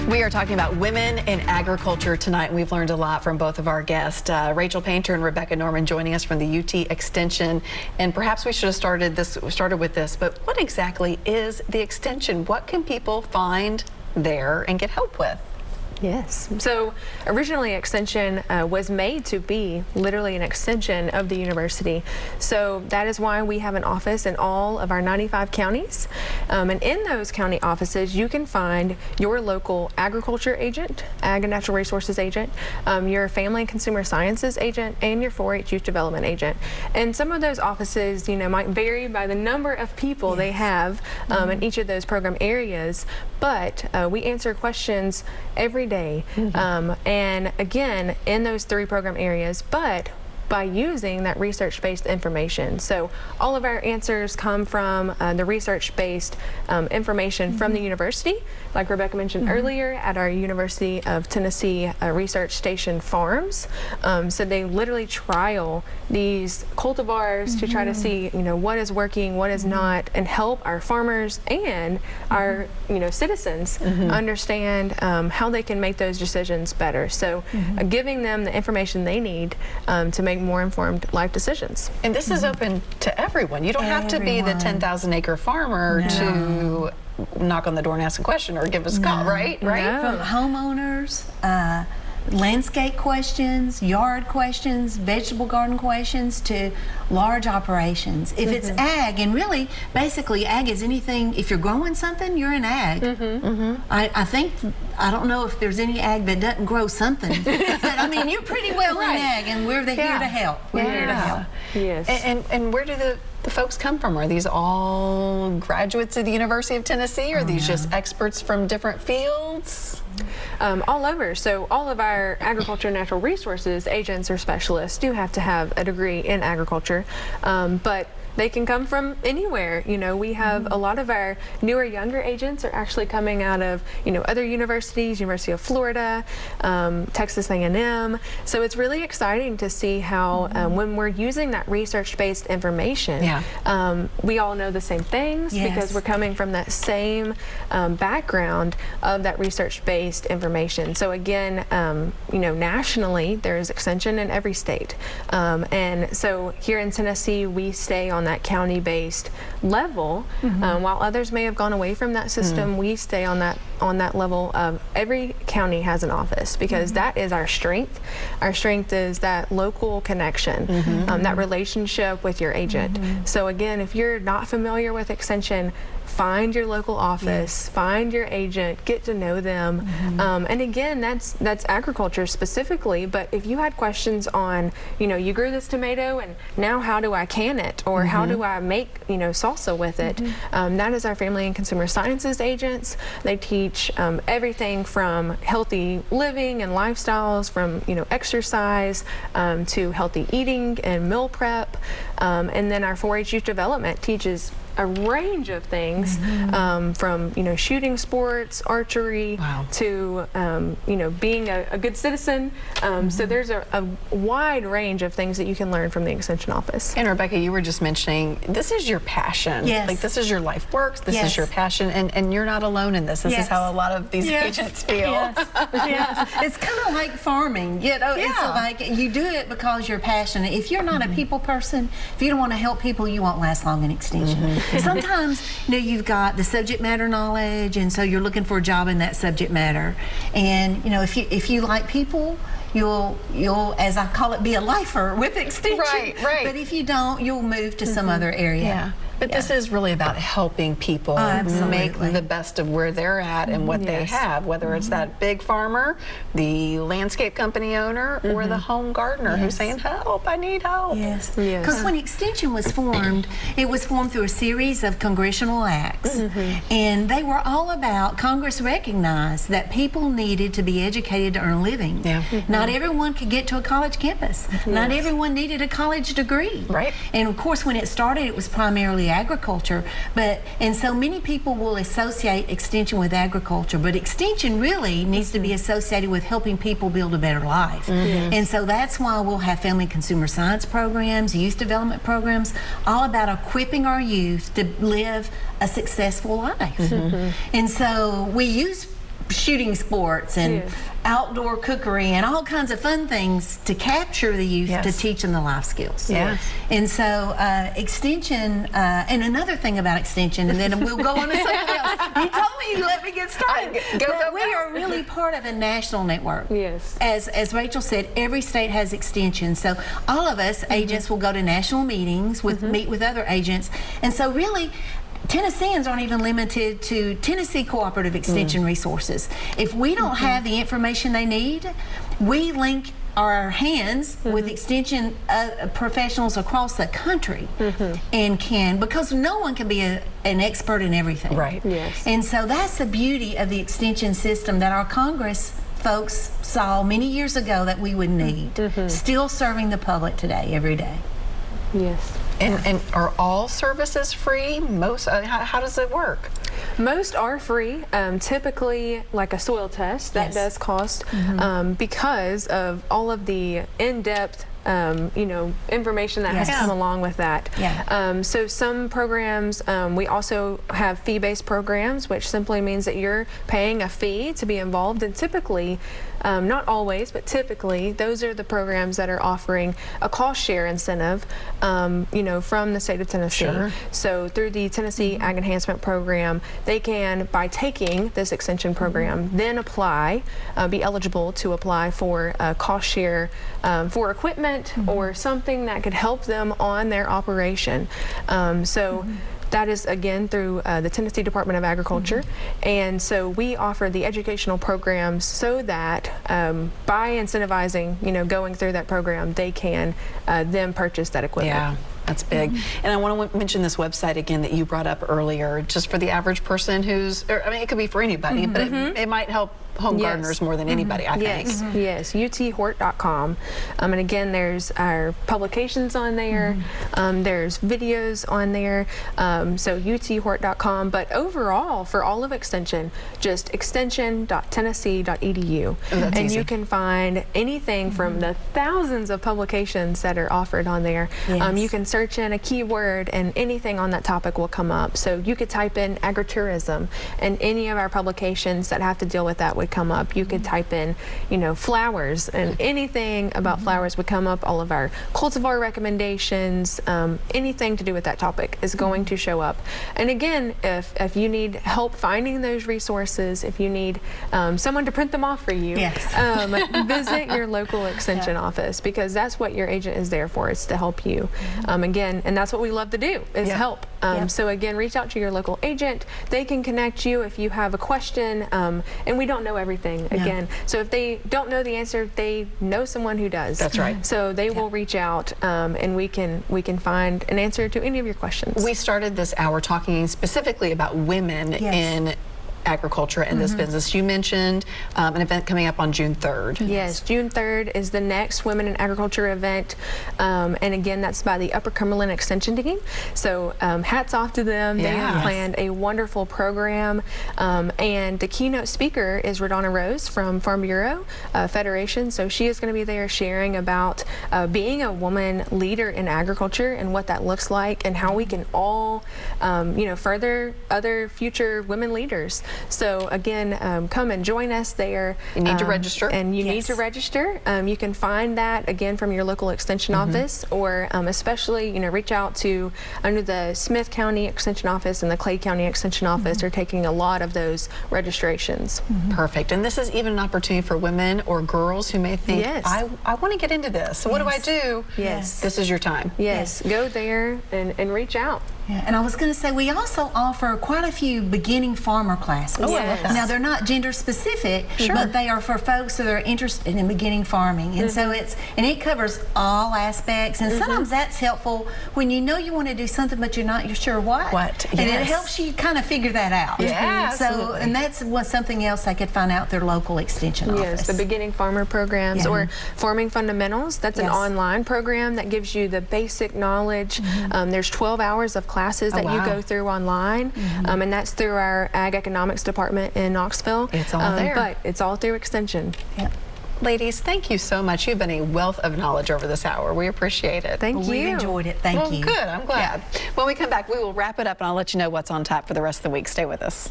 We are talking about women in agriculture tonight, and we've learned a lot from both of our guests, Rachel Painter and Rebekah Norman, joining us from the UT Extension. And perhaps we should have started with this, but what exactly is the Extension? What can people find there and get help with? Yes. So originally Extension was made to be literally an extension of the university. So that is why we have an office in all of our 95 counties. And in those county offices, you can find your local agriculture agent, ag and natural resources agent, your family and consumer sciences agent, and your 4-H youth development agent. And some of those offices, might vary by the number of people they have in each of those program areas. But we answer questions every day. And again, in those 3 program areas, but by using that research-based information. So all of our answers come from the research-based information from the university, like Rebekah mentioned earlier, at our University of Tennessee Research Station farms. So they literally trial these cultivars to try to see, what is working, what is not, and help our farmers and our, citizens understand how they can make those decisions better. So giving them the information they need to make more informed life decisions. And this is open to everyone. You don't have to be the 10,000-acre farmer to knock on the door and ask a question or give us a call, right? Right? From homeowners, landscape questions, yard questions, vegetable garden questions, to large operations. If it's ag, and really, basically, ag is anything, if you're growing something, you're in ag. I don't know if there's any ag that doesn't grow something, but I mean, you're pretty well in ag, and we're here to help. We're here to help. Yes. And where do the folks come from? Are these all graduates of the University of Tennessee, or are these just experts from different fields? All over. So all of our agriculture and natural resources agents or specialists do have to have a degree in agriculture, but they can come from anywhere. We have a lot of our newer, younger agents are actually coming out of, other universities, University of Florida, Texas A&M. So it's really exciting to see how when we're using that research-based information, we all know the same things because we're coming from that same background of that research-based information. So again, nationally, there's Extension in every state. And so here in Tennessee, we stay on that county-based level, while others may have gone away from that system. We stay on that level of every county has an office, because that is our strength. Our strength is that local connection, that relationship with your agent. So again, if you're not familiar with Extension, find your local office, find your agent, get to know them. And again, that's agriculture specifically, but if you had questions on, you grew this tomato and now how do I can it, or how do I make, salsa with it, that is our family and consumer sciences agents. They teach everything from healthy living and lifestyles, from, exercise to healthy eating and meal prep. And then our 4-H youth development teaches a range of things, from shooting sports, archery, to being a good citizen. So there's a wide range of things that you can learn from the Extension office. And Rebekah, you were just mentioning, this is your passion. Yes. Like, this is your life work. This is your passion, and you're not alone in this. This is how a lot of these agents feel. It's kind of like farming. It's like you do it because you're passionate. If you're not a people person, if you don't want to help people, you won't last long in Extension. Sometimes, you've got the subject matter knowledge, and so you're looking for a job in that subject matter. And if you like people, you'll, as I call it, be a lifer with Extension. Right. But if you don't, you'll move to some other area. But this is really about helping people make the best of where they're at and what they have, whether it's that big farmer, the landscape company owner, or the home gardener who's saying, help, I need help. Because when Extension was formed, it was formed through a series of congressional acts. And they were all about, Congress recognized that people needed to be educated to earn a living. Not everyone could get to a college campus. Not everyone needed a college degree. And of course, when it started, it was primarily agriculture, and so many people will associate Extension with agriculture, but Extension really needs to be associated with helping people build a better life. And so that's why we'll have family and consumer science programs, youth development programs, all about equipping our youth to live a successful life. And so we use shooting sports and outdoor cookery and all kinds of fun things to capture the youth to teach them the life skills. Yeah. And so Extension, and another thing about Extension, and then we'll go on to something else. You told me you let me get started. We are really part of a national network. Yes. As Rachel said, every state has Extension. So all of us agents will go to national meetings, meet with other agents. And so really, Tennesseans aren't even limited to Tennessee Cooperative Extension resources. If we don't have the information they need, we link our hands with Extension professionals across the country and because no one can be an expert in everything. Right. Yes. And so that's the beauty of the Extension system that our Congress folks saw many years ago that we would need. Still serving the public today, every day. Yes. And are all services free? Most? How does it work? Most are free. Typically, like a soil test, that does cost because of all of the in-depth information that has come along with that. So some programs, we also have fee-based programs, which simply means that you're paying a fee to be involved, and typically, not always, but typically, those are the programs that are offering a cost share incentive, from the state of Tennessee. So through the Tennessee Ag Enhancement Program, they can, by taking this extension program, then apply, be eligible to apply for a cost share for equipment or something that could help them on their operation. That is, again, through the Tennessee Department of Agriculture. And so we offer the educational programs so that by incentivizing, going through that program, they can then purchase that equipment. Yeah. That's big. And I want to mention this website again that you brought up earlier, just for the average person who's, it could be for anybody, but it might help home gardeners more than anybody, I think. Yes, uthort.com. And again, there's our publications on there. There's videos on there. So uthort.com. But overall, for all of Extension, just extension.tennessee.edu. And easy. you can find anything from the thousands of publications that are offered on there. You can search in a keyword and anything on that topic will come up. So you could type in agritourism and any of our publications that have to deal with that would come up. You could type in, flowers, and anything about flowers would come up. All of our cultivar recommendations, anything to do with that topic is going to show up. And again, if you need help finding those resources, if you need someone to print them off for you, visit your local extension office, because that's what your agent is there for. It's to help you. Again, and that's what we love to do, is help. So again, reach out to your local agent. They can connect you if you have a question, and we don't know everything, again. So if they don't know the answer, they know someone who does. That's right. So they will reach out, and we can find an answer to any of your questions. We started this hour talking specifically about women in agriculture and this business. You mentioned an event coming up on June 3rd. Yes, June 3rd is the next Women in Agriculture event, and again, that's by the Upper Cumberland Extension Team. So hats off to them. They have planned a wonderful program, and the keynote speaker is Radonna Rose from Farm Bureau Federation. So she is going to be there sharing about being a woman leader in agriculture and what that looks like, and how we can all, further other future women leaders. So again, come and join us there. You need to register. And you need to register. You can find that again from your local extension office, or especially, reach out to under the Smith County Extension Office and the Clay County Extension Office are taking a lot of those registrations. Perfect. And this is even an opportunity for women or girls who may think, I want to get into this. So what do I do? This is your time. Go there and reach out. And I was going to say, we also offer quite a few beginning farmer classes. I love that. Now, they're not gender specific, but they are for folks that are interested in beginning farming. And so it covers all aspects. And sometimes that's helpful when you know you want to do something, but you're not sure what. And it helps you kind of figure that out. So, and that's something else they could find out their local extension office. The beginning farmer programs or farming fundamentals. That's an online program that gives you the basic knowledge. There's 12 hours of classes that you go through online, and that's through our Ag Economics Department in Knoxville. It's all there. But it's all through Extension. Ladies, thank you so much. You've been a wealth of knowledge over this hour. We appreciate it. Thank you. We enjoyed it. Thank you. Good. I'm glad. When we come back, we will wrap it up, and I'll let you know what's on tap for the rest of the week. Stay with us.